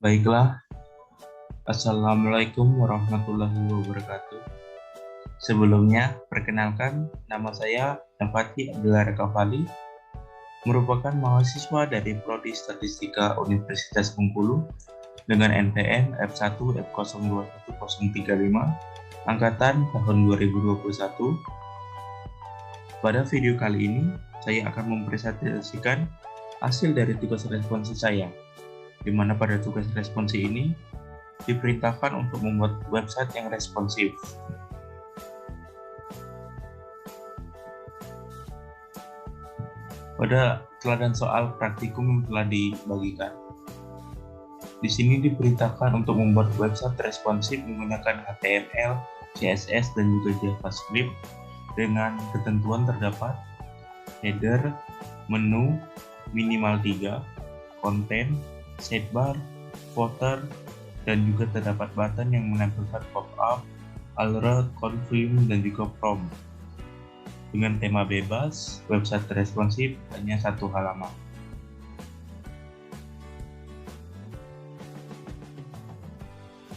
Baiklah, Assalamualaikum warahmatullahi wabarakatuh. Sebelumnya, perkenalkan, nama saya Fatih Abdullah Rekavali, merupakan mahasiswa dari Prodi Statistika Universitas Bengkulu dengan NPM F1 F021035 angkatan tahun 2021. Pada video kali ini, saya akan mempresentasikan hasil dari tugas responsi saya, di mana pada tugas responsi ini diperintahkan untuk membuat website yang responsif. Pada teladan soal praktikum yang telah dibagikan, di sini diperintahkan untuk membuat website responsif menggunakan HTML, CSS, dan juga JavaScript dengan ketentuan terdapat header, menu, minimal 3, konten, sidebar, footer, dan juga terdapat button yang menampilkan pop-up, alert, confirm, dan juga prompt. Dengan tema bebas, website responsif hanya satu halaman.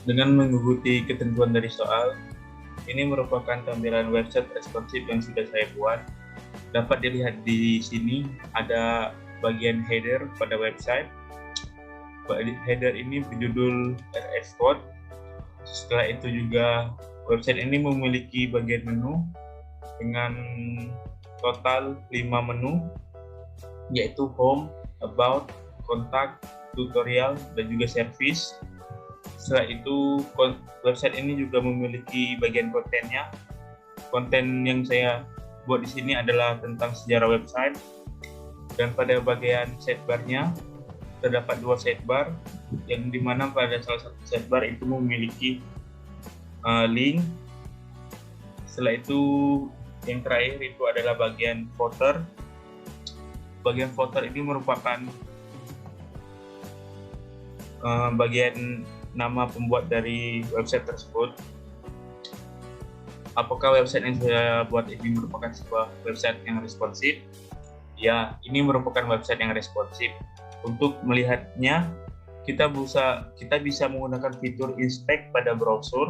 Dengan mengikuti ketentuan dari soal, ini merupakan tampilan website responsif yang sudah saya buat. Dapat dilihat di sini ada bagian header pada website. Header ini berjudul RS Code. Setelah itu juga website ini memiliki bagian menu dengan total 5 menu, yaitu home, about, contact, tutorial, dan juga service. Setelah itu website ini juga memiliki bagian kontennya. Konten yang saya buat di sini adalah tentang sejarah website, dan pada bagian sidebar-nya terdapat 2 sidebar, yang dimana pada salah satu sidebar itu memiliki link. Setelah itu yang terakhir itu adalah bagian footer. Bagian footer ini merupakan bagian nama pembuat dari website tersebut. Apakah website yang saya buat ini merupakan sebuah website yang responsif? Ya, ini merupakan website yang responsif. Untuk melihatnya, kita bisa menggunakan fitur inspect pada browser.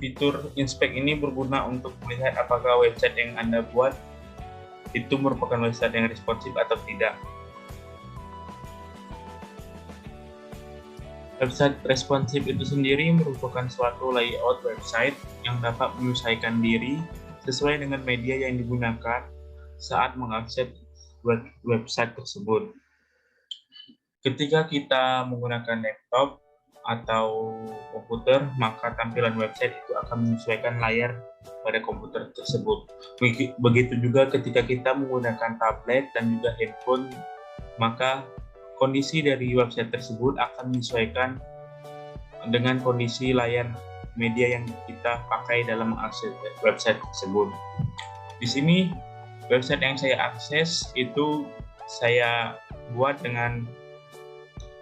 Fitur inspect ini berguna untuk melihat apakah website yang Anda buat itu merupakan website yang responsif atau tidak. Website responsif itu sendiri merupakan suatu layout website yang dapat menyesuaikan diri sesuai dengan media yang digunakan saat mengakses website tersebut. Ketika kita menggunakan laptop atau komputer, maka tampilan website itu akan menyesuaikan layar pada komputer tersebut. Begitu juga ketika kita menggunakan tablet dan juga handphone, maka kondisi dari website tersebut akan menyesuaikan dengan kondisi layar media yang kita pakai dalam mengakses website tersebut. Di sini website yang saya akses itu saya buat dengan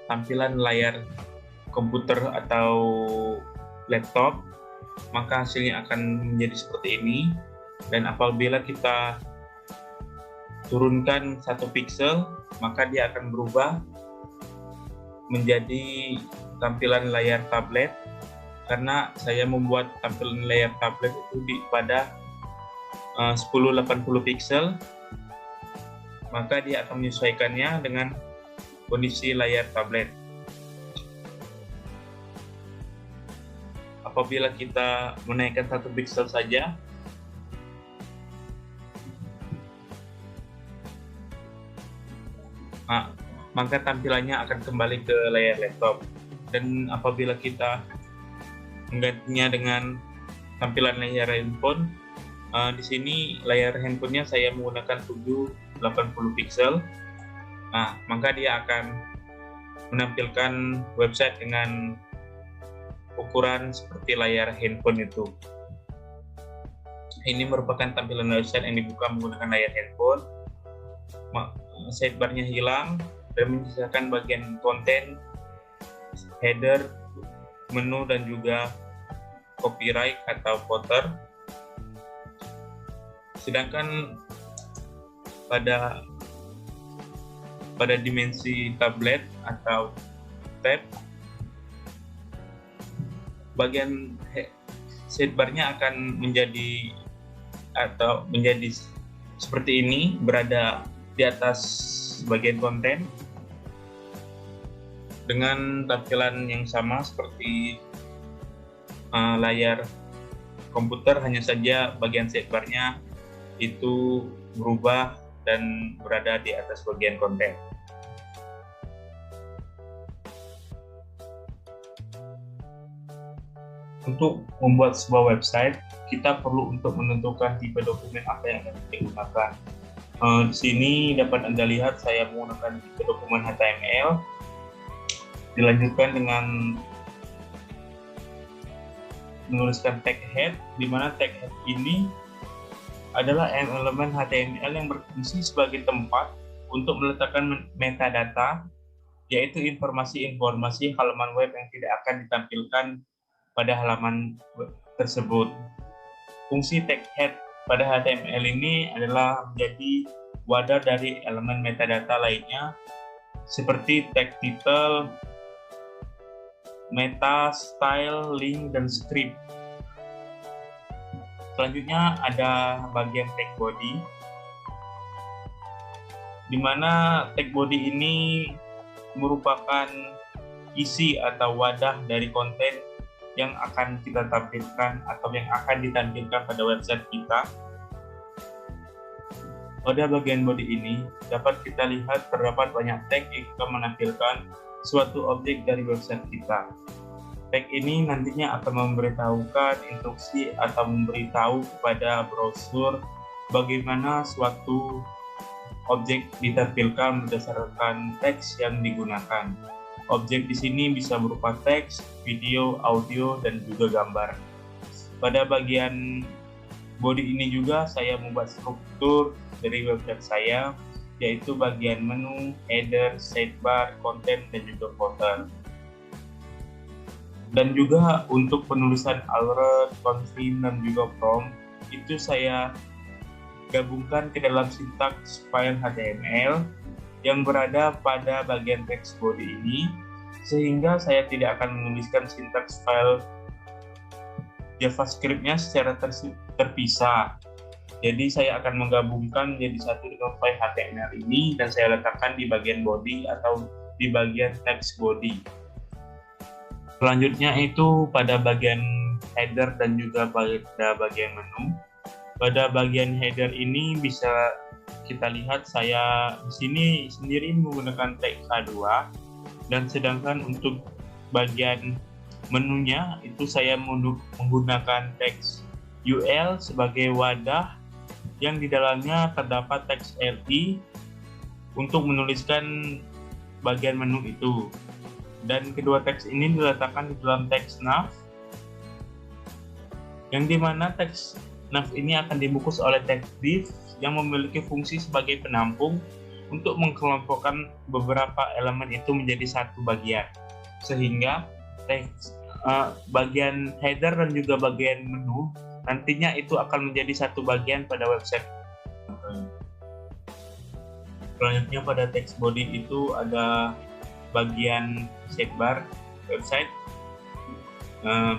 tampilan layar komputer atau laptop, maka hasilnya akan menjadi seperti ini. Dan apabila kita turunkan 1 pixel, maka dia akan berubah menjadi tampilan layar tablet, karena saya membuat tampilan layar tablet itu pada 1080 pixel, maka dia akan menyesuaikannya dengan kondisi layar tablet. Apabila kita menaikkan 1 pixel saja, maka tampilannya akan kembali ke layar laptop. Dan apabila kita menggantinya dengan tampilan layar handphone, di sini layar handphonenya saya menggunakan 780 pixel. Maka dia akan menampilkan website dengan ukuran seperti layar handphone itu. Ini merupakan tampilan website yang dibuka menggunakan layar handphone. Sidebar-nya hilang dan menyisakan bagian konten, header, menu, dan juga copyright atau footer. Sedangkan pada pada dimensi tablet atau tab, bagian sidebarnya akan menjadi seperti ini, berada di atas bagian konten dengan tampilan yang sama seperti layar komputer, hanya saja bagian sidebarnya itu berubah dan berada di atas bagian konten. Untuk membuat sebuah website, kita perlu untuk menentukan tipe dokumen apa yang akan kita gunakan. Di sini dapat Anda lihat saya menggunakan tipe dokumen HTML. Dilanjutkan dengan menuliskan tag head, di mana tag head ini adalah elemen HTML yang berfungsi sebagai tempat untuk meletakkan metadata, yaitu informasi-informasi halaman web yang tidak akan ditampilkan pada halaman web tersebut. Fungsi tag head pada HTML ini adalah menjadi wadah dari elemen metadata lainnya seperti tag title, meta, style, link, dan script. Selanjutnya ada bagian tag body, di mana tag body ini merupakan isi atau wadah dari konten yang akan kita tampilkan atau yang akan ditampilkan pada website kita. Pada bagian body ini dapat kita lihat terdapat banyak tag yang akan menampilkan suatu objek dari website kita. Tag ini nantinya akan memberitahukan instruksi atau memberitahu kepada browser bagaimana suatu objek ditampilkan berdasarkan teks yang digunakan. Objek di sini bisa berupa teks, video, audio, dan juga gambar. Pada bagian body ini juga saya membuat struktur dari website saya, yaitu bagian menu, header, sidebar, konten, dan juga footer. Dan juga untuk penulisan alert, confirm, dan juga prompt, itu saya gabungkan ke dalam sintaks file HTML yang berada pada bagian text body ini, sehingga saya tidak akan menuliskan sintaks file JavaScript-nya secara terpisah. Jadi saya akan menggabungkan menjadi satu dengan file HTML ini dan saya letakkan di bagian body atau di bagian text body. Selanjutnya itu pada bagian header dan juga pada bagian menu. Pada bagian header ini bisa kita lihat saya di sini sendiri menggunakan tag H2, dan sedangkan untuk bagian menunya itu saya menggunakan teks UL sebagai wadah yang di dalamnya terdapat teks LI untuk menuliskan bagian menu itu. Dan kedua teks ini diletakkan di dalam teks nav, yang dimana teks nav ini akan dibungkus oleh teks div yang memiliki fungsi sebagai penampung untuk mengkelompokkan beberapa elemen itu menjadi satu bagian, sehingga teks bagian header dan juga bagian menu nantinya itu akan menjadi satu bagian pada website. Selanjutnya pada text body itu ada bagian sidebar website.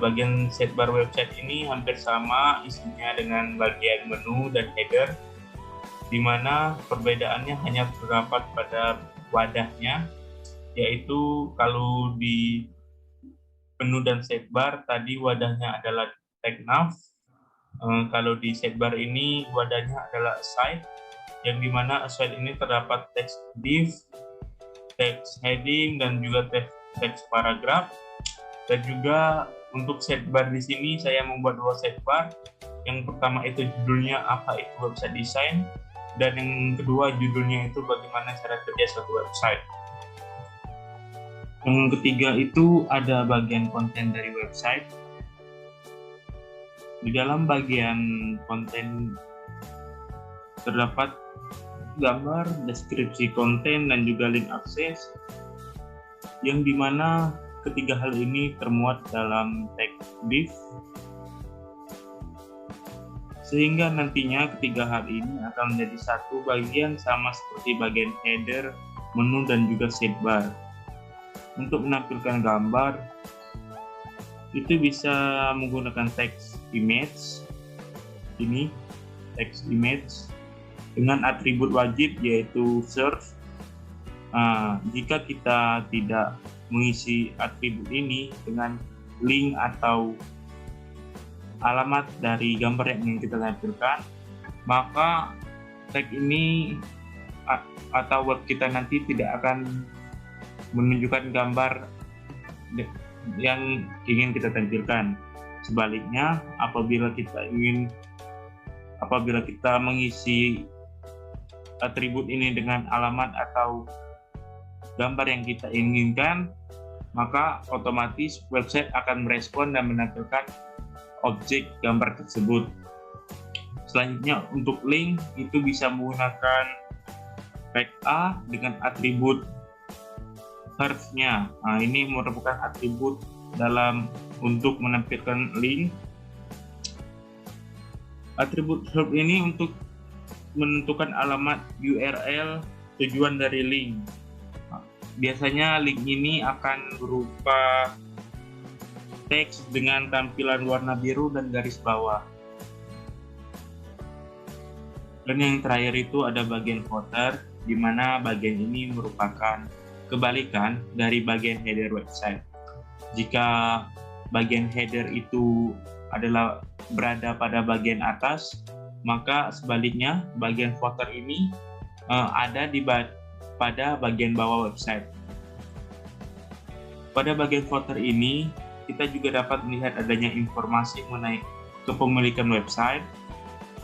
Bagian sidebar website ini hampir sama isinya dengan bagian menu dan header, di mana perbedaannya hanya terdapat pada wadahnya, yaitu kalau di menu dan sidebar tadi wadahnya adalah tag nav, kalau di sidebar ini wadahnya adalah aside, yang dimana aside ini terdapat teks div, teks heading, dan juga teks paragraf. Dan juga untuk sidebar di sini saya membuat dua sidebar. Yang pertama itu judulnya apa itu website design, dan yang kedua judulnya itu bagaimana cara kerja suatu website. Yang ketiga itu ada bagian konten dari website. Di dalam bagian konten terdapat gambar, deskripsi konten, dan juga link akses, yang dimana ketiga hal ini termuat dalam tag div, sehingga nantinya ketiga hal ini akan menjadi satu bagian sama seperti bagian header menu dan juga sidebar. Untuk menampilkan gambar itu bisa menggunakan text image, ini text image dengan atribut wajib yaitu search. Jika kita tidak mengisi atribut ini dengan link atau alamat dari gambar yang ingin kita tampilkan, maka tag ini atau web kita nanti tidak akan menunjukkan gambar yang ingin kita tampilkan. Sebaliknya, apabila kita mengisi atribut ini dengan alamat atau gambar yang kita inginkan, maka otomatis website akan merespon dan menampilkan objek gambar tersebut. Selanjutnya, untuk link itu bisa menggunakan tag A dengan atribut herb-nya. Ini merupakan atribut untuk menampilkan link. Atribut herb ini untuk menentukan alamat URL tujuan dari link. Biasanya link ini akan berupa teks dengan tampilan warna biru dan garis bawah. Dan yang terakhir itu ada bagian footer, di mana bagian ini merupakan kebalikan dari bagian header website. Jika bagian header itu adalah berada pada bagian atas, maka sebaliknya bagian footer ini ada pada bagian bawah website. Pada bagian footer ini, kita juga dapat melihat adanya informasi mengenai kepemilikan website,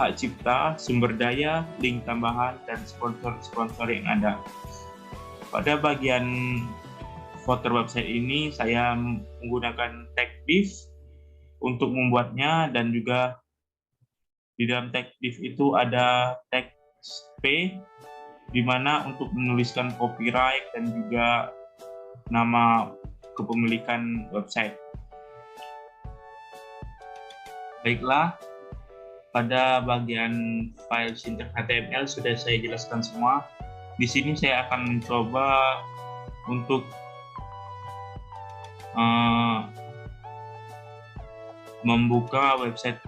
hak cipta, sumber daya, link tambahan, dan sponsor-sponsor yang ada. Pada bagian footer website ini, saya menggunakan tag div untuk membuatnya, dan juga di dalam tag div itu ada tag p, di mana untuk menuliskan copyright dan juga nama kepemilikan website. Baiklah, pada bagian file syntax HTML sudah saya jelaskan semua. Di sini saya akan mencoba untuk membuka website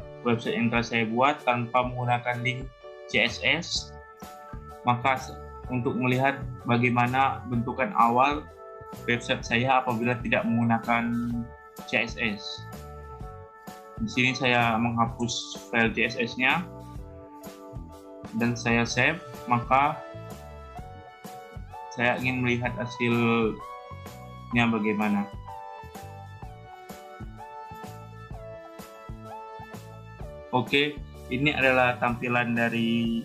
yang telah saya buat tanpa menggunakan link CSS. Maka untuk melihat bagaimana bentukan awal website saya apabila tidak menggunakan CSS. Di sini saya menghapus file CSS-nya dan saya save. Maka saya ingin melihat hasilnya bagaimana. Oke, ini adalah tampilan dari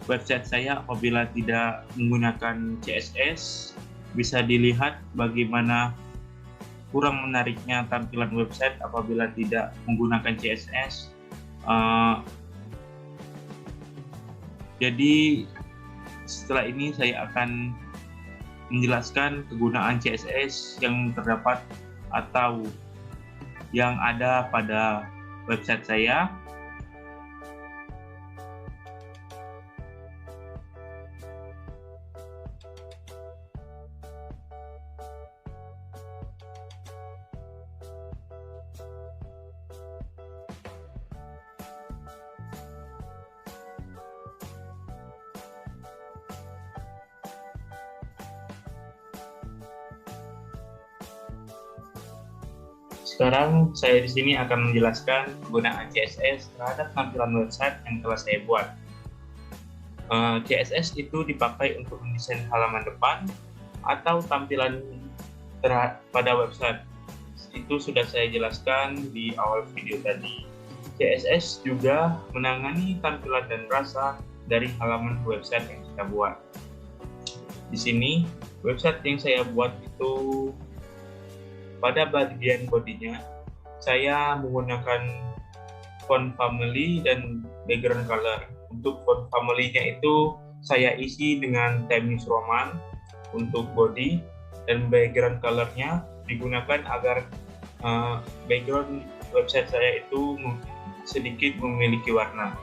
website saya apabila tidak menggunakan CSS. Bisa dilihat bagaimana kurang menariknya tampilan website apabila tidak menggunakan CSS. Jadi setelah ini saya akan menjelaskan kegunaan CSS yang terdapat atau yang ada pada website saya. Sekarang saya di sini akan menjelaskan penggunaan CSS terhadap tampilan website yang telah saya buat. CSS itu dipakai untuk mendesain halaman depan atau tampilan pada website. Itu sudah saya jelaskan di awal video tadi. CSS juga menangani tampilan dan rasa dari halaman website yang kita buat. Di sini website yang saya buat itu pada bagian bodinya saya menggunakan font family dan background color. Untuk font family-nya itu saya isi dengan Times New Roman untuk body, dan background color-nya digunakan agar background website saya itu sedikit memiliki warna.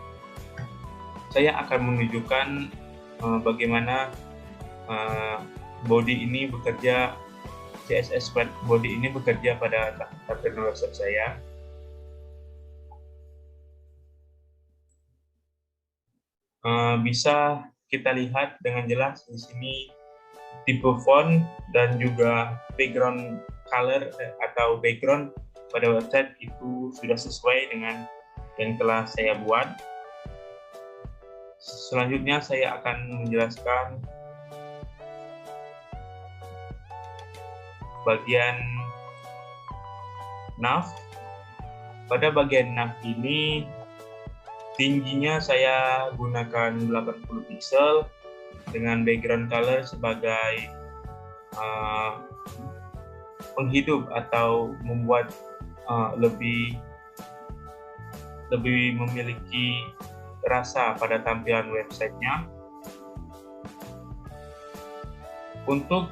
Saya akan menunjukkan bagaimana body ini bekerja, CSS body ini bekerja pada tampilan website saya. Bisa kita lihat dengan jelas di sini tipe font dan juga background color atau background pada website itu sudah sesuai dengan yang telah saya buat. Selanjutnya saya akan menjelaskan bagian nav. Pada bagian nav ini tingginya saya gunakan 80 pixel dengan background color sebagai penghidup atau membuat lebih memiliki rasa pada tampilan websitenya. Untuk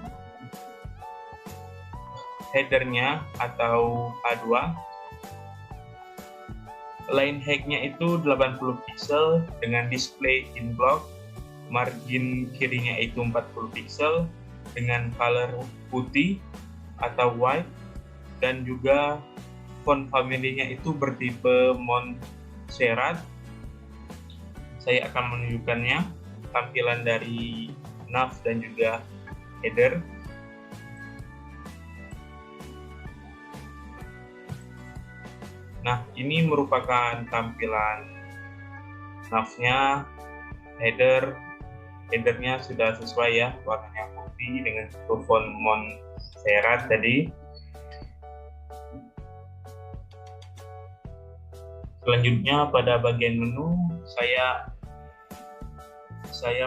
headernya atau H2, line height-nya itu 80 pixel dengan display in block, margin kirinya itu 40 pixel dengan color putih atau white, dan juga font family-nya itu bertipe Montserrat. Saya akan menunjukkannya tampilan dari nav dan juga header. Nah, ini merupakan tampilan nav-nya. Headernya sudah sesuai ya, warnanya putih dengan font Montserrat tadi. Selanjutnya pada bagian menu saya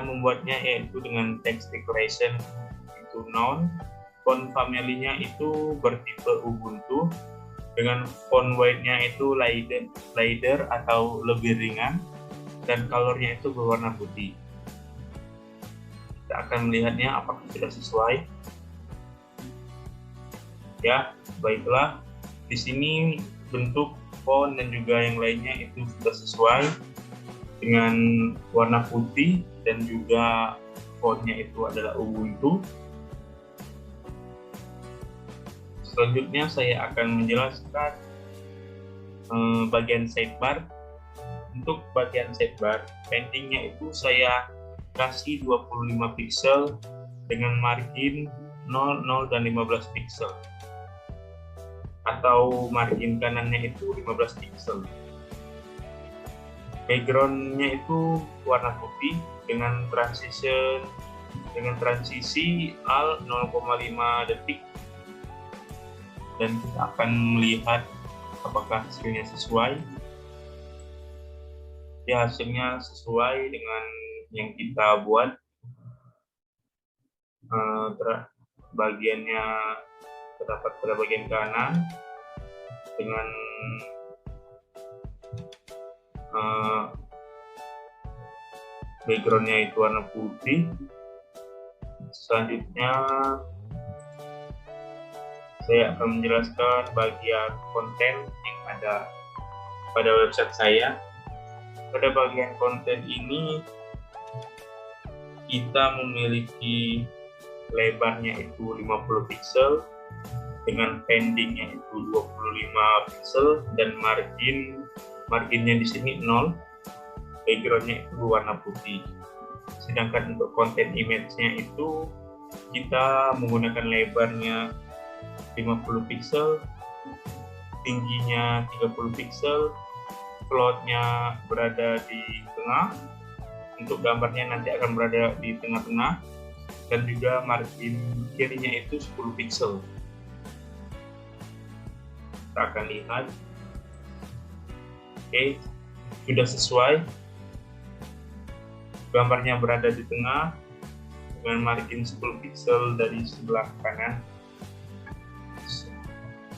membuatnya yaitu dengan text decoration itu none, font family-nya itu bertipe Ubuntu dengan font weight-nya itu lighter atau lebih ringan, dan color-nya itu berwarna putih. Kita akan melihatnya apakah sudah sesuai. Ya, baiklah. Di sini bentuk font dan juga yang lainnya itu sudah sesuai dengan warna putih dan juga fontnya itu adalah Ubuntu. Selanjutnya saya akan menjelaskan bagian sidebar. Untuk bagian sidebar, paddingnya itu saya kasih 25 pixel dengan margin 0, 0, dan 15 pixel. Atau margin kanannya itu 15 pixel. Background-nya itu warna putih dengan transisi al 0,5 detik, dan kita akan melihat apakah hasilnya sesuai. Ya, hasilnya sesuai dengan yang kita buat. Bagiannya terdapat pada bagian kanan dengan backgroundnya itu warna putih. Selanjutnya saya akan menjelaskan bagian konten yang ada pada website saya. Pada bagian konten ini kita memiliki lebarnya itu 50 pixel dengan paddingnya itu 25 pixel dan marginnya di sini 0. Backgroundnya itu berwarna putih. Sedangkan untuk konten image-nya itu kita menggunakan lebarnya 50 pixel, tingginya 30 pixel, floatnya berada di tengah. Untuk gambarnya nanti akan berada di tengah-tengah, dan juga margin kirinya itu 10 pixel. Kita akan lihat. Oke, sudah sesuai. Gambarnya berada di tengah dengan margin 10 pixel dari sebelah kanan.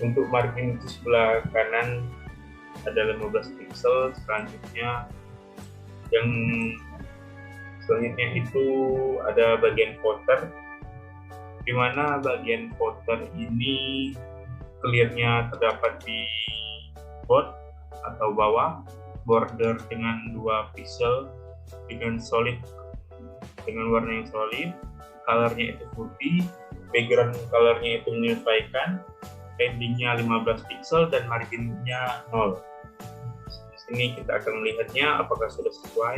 Untuk margin di sebelah kanan ada 15 pixel. Selanjutnya itu ada bagian footer, di mana bagian footer ini clear-nya terdapat di atau bawah, border dengan 2 pixel dengan warna yang solid. colornya itu putih, background colornya itu menyesuaikan, paddingnya 15 pixel dan marginnya 0. Di sini kita akan melihatnya apakah sudah sesuai.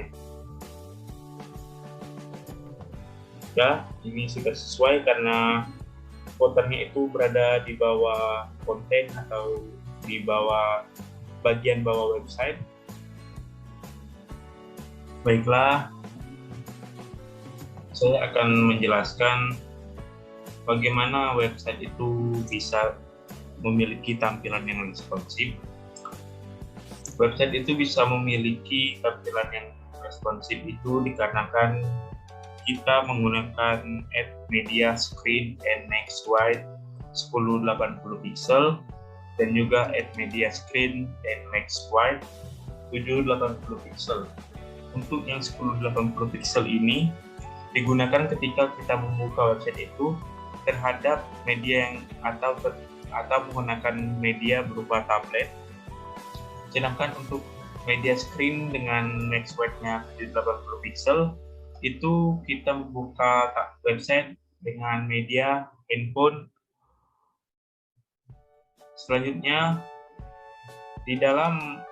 Ya, ini sudah sesuai karena footernya itu berada di bawah konten atau di bawah bagian bawah website. Baiklah, saya akan menjelaskan bagaimana website itu bisa memiliki tampilan yang responsif. Website itu bisa memiliki tampilan yang responsif itu dikarenakan kita menggunakan Add Media Screen and Next Wide 1080 pixel dan juga Add Media Screen and Next Wide 780 pixel. Untuk yang 1080 pixel ini digunakan ketika kita membuka website itu terhadap media yang atau menggunakan media berupa tablet. Sedangkan untuk media screen dengan next wide-nya 780 pixel itu kita membuka website dengan media handphone. Selanjutnya di dalam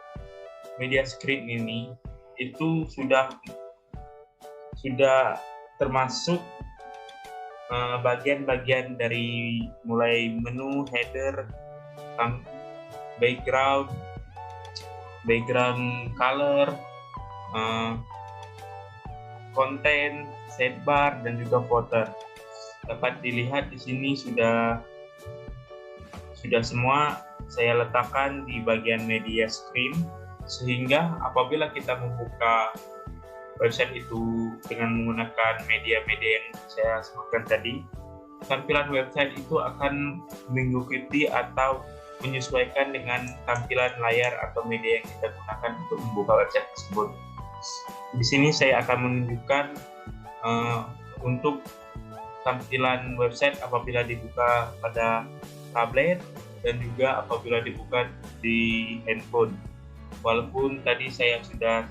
media screen ini itu sudah termasuk bagian-bagian dari mulai menu, header, background color, konten, sidebar dan juga footer. Dapat dilihat di sini sudah semua saya letakkan di bagian media screen, sehingga apabila kita membuka website itu dengan menggunakan media-media yang saya sebutkan tadi, tampilan website itu akan mengikuti atau menyesuaikan dengan tampilan layar atau media yang kita gunakan untuk membuka website tersebut. Di sini saya akan menunjukkan untuk tampilan website apabila dibuka pada tablet dan juga apabila dibuka di handphone. Walaupun tadi saya sudah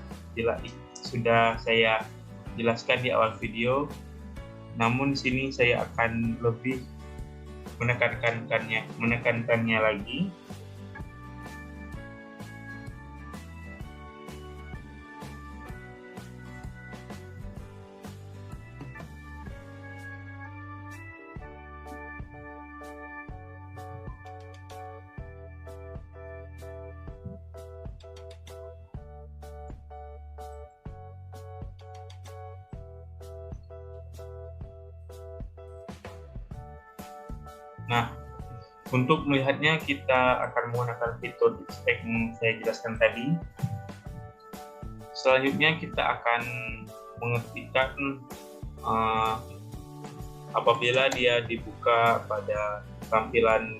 saya jelaskan di awal video, namun di sini saya akan lebih menekankannya lagi. Nah, untuk melihatnya kita akan menggunakan fitur spek yang saya jelaskan tadi. Selanjutnya kita akan mengetikkan apabila dia dibuka pada tampilan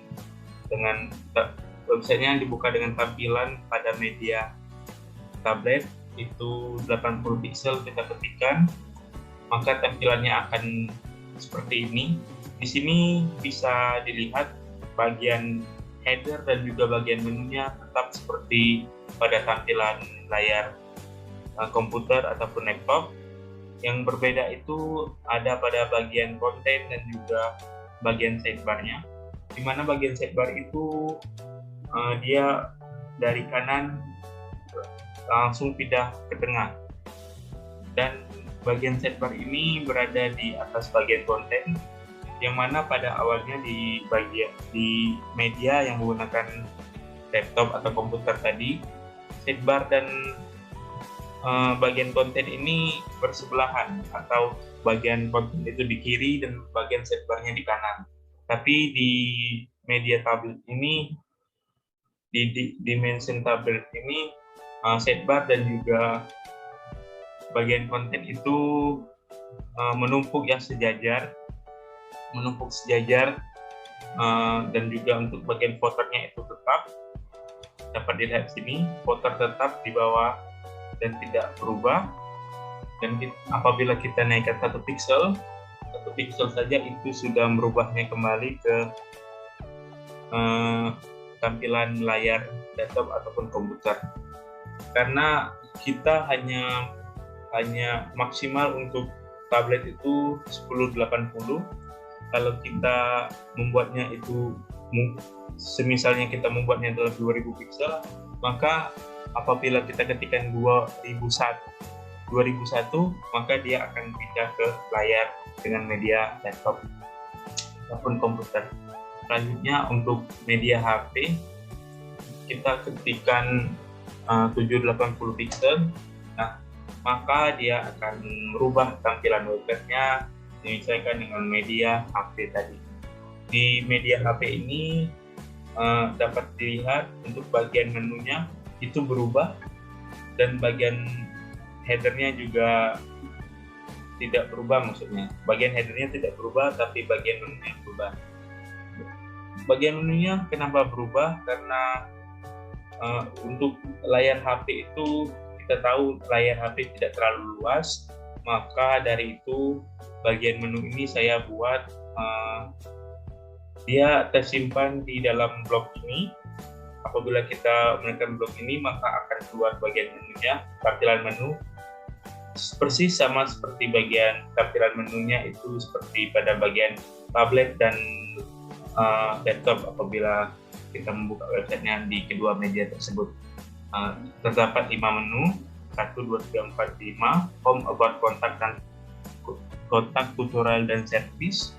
dengan websitenya dibuka dengan tampilan pada media tablet itu 80 pixel kita ketikkan, maka tampilannya akan seperti ini. Di sini bisa dilihat bagian header dan juga bagian menunya tetap seperti pada tampilan layar komputer ataupun laptop. Yang berbeda itu ada pada bagian konten dan juga bagian sidebar-nya. Di mana bagian sidebar itu dia dari kanan langsung pindah ke tengah. Dan bagian sidebar ini berada di atas bagian konten, yang mana pada awalnya di media yang menggunakan laptop atau komputer tadi, sidebar dan bagian konten ini bersebelahan, atau bagian konten itu di kiri dan bagian sidebarnya di kanan. Tapi di media tablet ini, di dimension tablet ini, sidebar dan juga bagian konten itu menumpuk sejajar, dan juga untuk bagian footernya itu tetap dapat dilihat sini, footer tetap di bawah dan tidak berubah. Dan apabila kita naikkan 1 pixel saja itu sudah merubahnya kembali ke tampilan layar laptop ataupun komputer. Karena kita hanya maksimal untuk tablet itu 1080. Kalau kita membuatnya itu, semisalnya kita membuatnya adalah 2000 pixel, maka apabila kita ketikkan 2001, maka dia akan pindah ke layar dengan media laptop ataupun komputer. Selanjutnya untuk media HP, kita ketikkan 780 pixel, nah maka dia akan merubah tampilan websitenya menyesuaikan dengan media HP tadi. Di media HP ini dapat dilihat untuk bagian menunya itu berubah, dan bagian headernya juga tidak berubah. Maksudnya bagian headernya tidak berubah, tapi bagian menunya berubah. Bagian menunya kenapa berubah? Karena untuk layar HP itu kita tahu layar HP tidak terlalu luas, maka dari itu bagian menu ini saya buat dia tersimpan di dalam blok ini. Apabila kita menekan blok ini, maka akan keluar bagian menunya, tampilan menu persis sama seperti bagian tampilan menunya itu seperti pada bagian tablet dan laptop apabila kita membuka websitenya di kedua media tersebut. Terdapat 5 menu, 1, 2, 3, 4, 5, home, about, kontak, dan kontak, tutorial, dan service.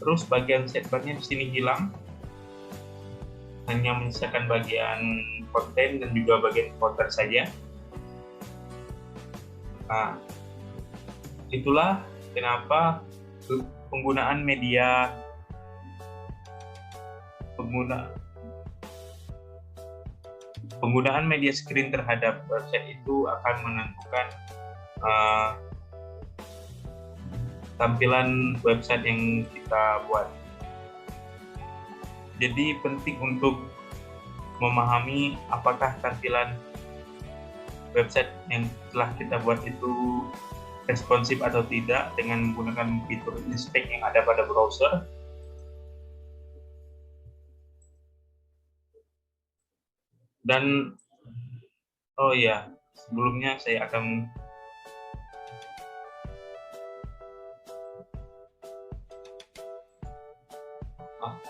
Terus bagian sidebar-nya di sini hilang, hanya menyisakan bagian konten dan juga bagian footer saja. Nah, itulah kenapa penggunaan media screen terhadap website itu akan menentukan tampilan website yang kita buat. Jadi penting untuk memahami apakah tampilan website yang telah kita buat itu responsif atau tidak dengan menggunakan fitur inspect yang ada pada browser. Dan oh ya, sebelumnya saya akan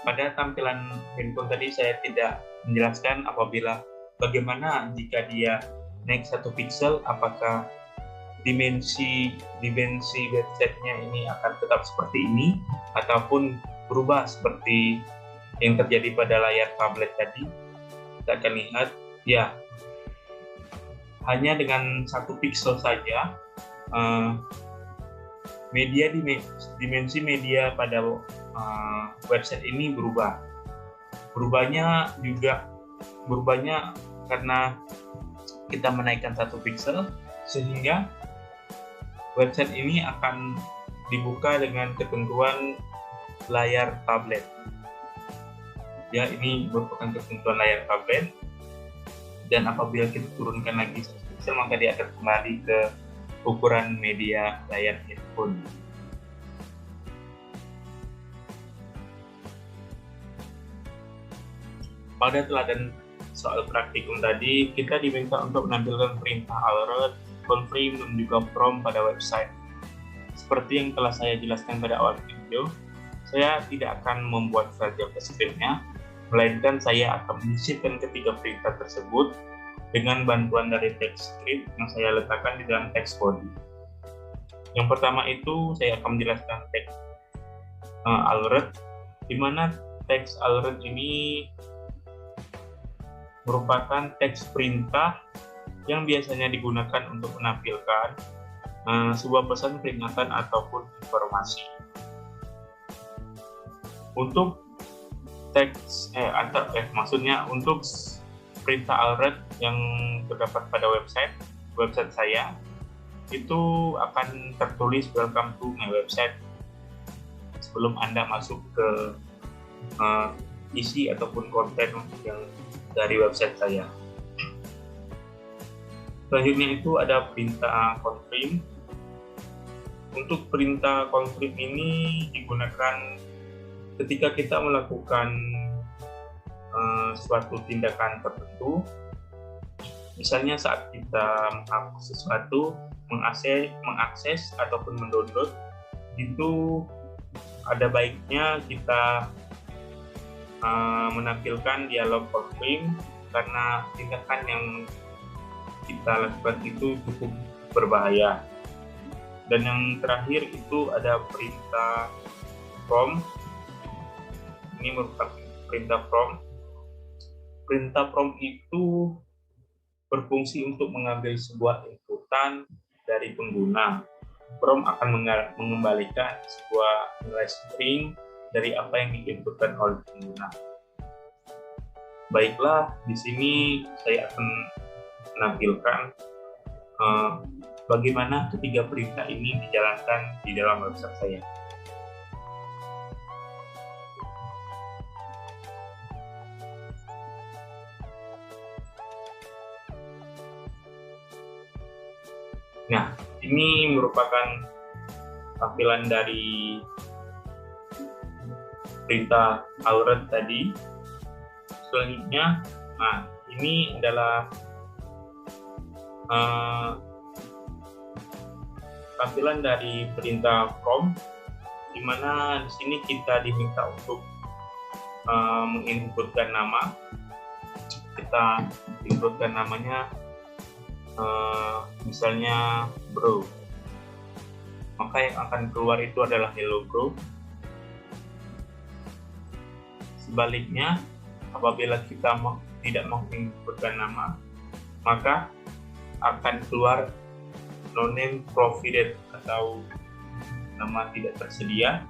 pada tampilan handphone tadi saya tidak menjelaskan apabila bagaimana jika dia naik 1 pixel, apakah dimensi websitenya ini akan tetap seperti ini ataupun berubah seperti yang terjadi pada layar tablet tadi. Kita akan lihat ya, hanya dengan 1 pixel saja dimensi media pada website ini berubah. Berubahnya karena kita menaikkan 1 pixel, sehingga website ini akan dibuka dengan ketentuan layar tablet. Ya, ini merupakan ketentuan layar tablet, dan apabila kita turunkan lagi 1 pixel, maka dia akan kembali ke ukuran media layar handphone. Pada teladan soal praktikum tadi, kita diminta untuk menampilkan perintah alert, confirm, dan juga from pada website. Seperti yang telah saya jelaskan pada awal video, saya tidak akan membuat file JavaScript-nya, melainkan saya akan menyisipkan ketiga perintah tersebut dengan bantuan dari text script yang saya letakkan di dalam text body. Yang pertama itu saya akan menjelaskan text alert, di mana text alert ini merupakan teks perintah yang biasanya digunakan untuk menampilkan sebuah pesan, peringatan, ataupun informasi. Untuk untuk perintah alert yang terdapat pada website saya, itu akan tertulis welcome to my website sebelum Anda masuk ke isi ataupun konten yang dari website saya. Selanjutnya itu ada perintah confirm. Untuk perintah confirm ini digunakan ketika kita melakukan suatu tindakan tertentu. Misalnya saat kita menghapus sesuatu, mengakses ataupun mendownload, itu ada baiknya kita menampilkan dialog confirm, karena tindakan yang kita lakukan itu cukup berbahaya. Dan yang terakhir itu ada perintah from. Ini merupakan perintah from. Perintah from itu berfungsi untuk mengambil sebuah inputan dari pengguna. From akan mengembalikan sebuah nilai string dari apa yang diinputkan oleh pengguna. Baiklah, di sini saya akan menampilkan bagaimana ketiga perintah ini dijalankan di dalam website saya. Nah, ini merupakan tampilan dari perintah alert tadi. Selanjutnya, nah ini adalah tampilan dari perintah from, di mana di sini kita diminta untuk menginputkan nama. Kita inputkan namanya misalnya bro, maka yang akan keluar itu adalah hello bro. Sebaliknya, apabila kita tidak menginputkan nama, maka akan keluar no name provided atau nama tidak tersedia.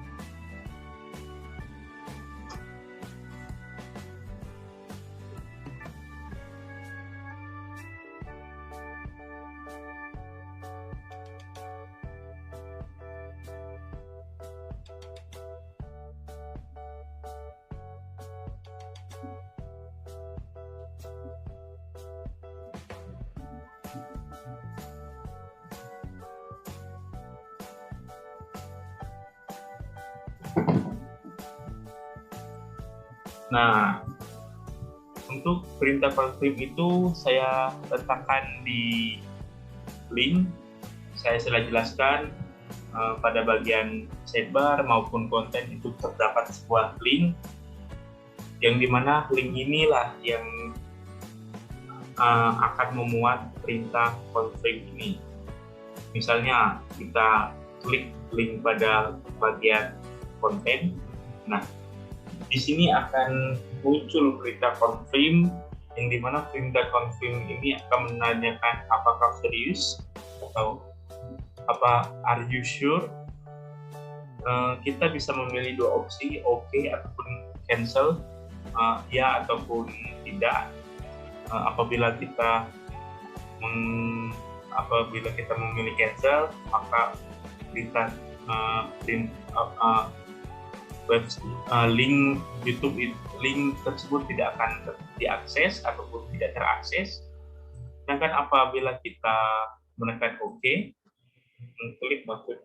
Nah, untuk perintah confirm itu saya letakkan di link. Saya sudah jelaskan pada bagian sidebar maupun konten itu terdapat sebuah link, yang dimana link inilah yang akan memuat perintah confirm ini. Misalnya kita klik link pada bagian konten. Nah, di sini akan muncul perintah confirm, yang dimana perintah confirm ini akan menanyakan apakah serius atau apa are you sure. Kita bisa memilih dua opsi, oke ataupun cancel, ya ataupun tidak. Apabila kita memilih cancel, maka kita link YouTube link tersebut tidak akan diakses ataupun tidak terakses. Sedangkan apabila kita menekan OK, mengklik OK,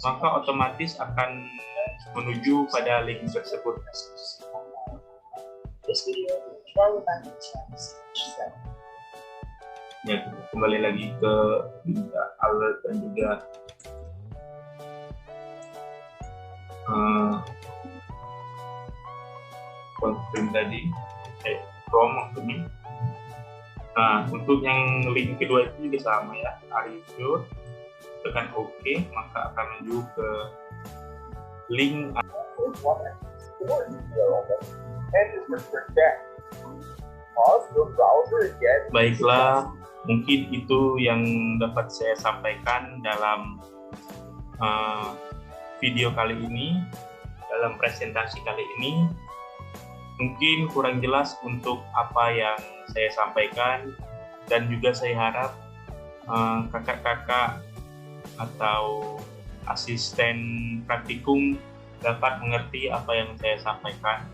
maka otomatis akan menuju pada link tersebut. Ya, kembali lagi ke alert dan juga confirm tadi, from maksudnya. Nah, untuk yang link kedua itu juga sama ya, are you sure, tekan OK, maka akan menuju ke link. Baiklah, mungkin itu yang dapat saya sampaikan dalam video kali ini, dalam presentasi kali ini. Mungkin kurang jelas untuk apa yang saya sampaikan, dan juga saya harap kakak-kakak atau asisten praktikum dapat mengerti apa yang saya sampaikan.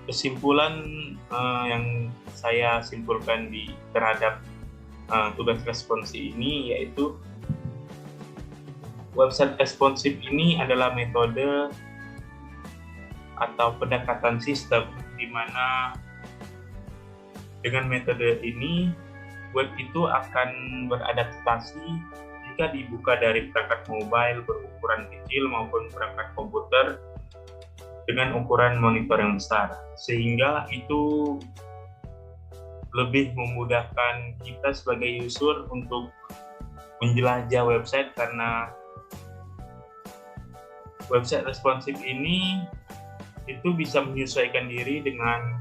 Kesimpulan yang saya simpulkan terhadap tugas responsif ini yaitu website responsif ini adalah metode atau pendekatan sistem, di mana dengan metode ini web itu akan beradaptasi jika dibuka dari perangkat mobile berukuran kecil maupun perangkat komputer dengan ukuran monitor yang besar, sehingga itu lebih memudahkan kita sebagai user untuk menjelajah website, karena website responsif ini itu bisa menyesuaikan diri dengan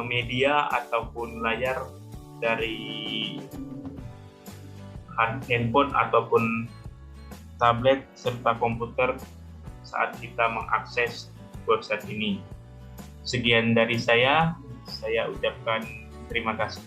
media ataupun layar dari handphone ataupun tablet serta komputer saat kita mengakses website ini. Sekian dari saya ucapkan terima kasih.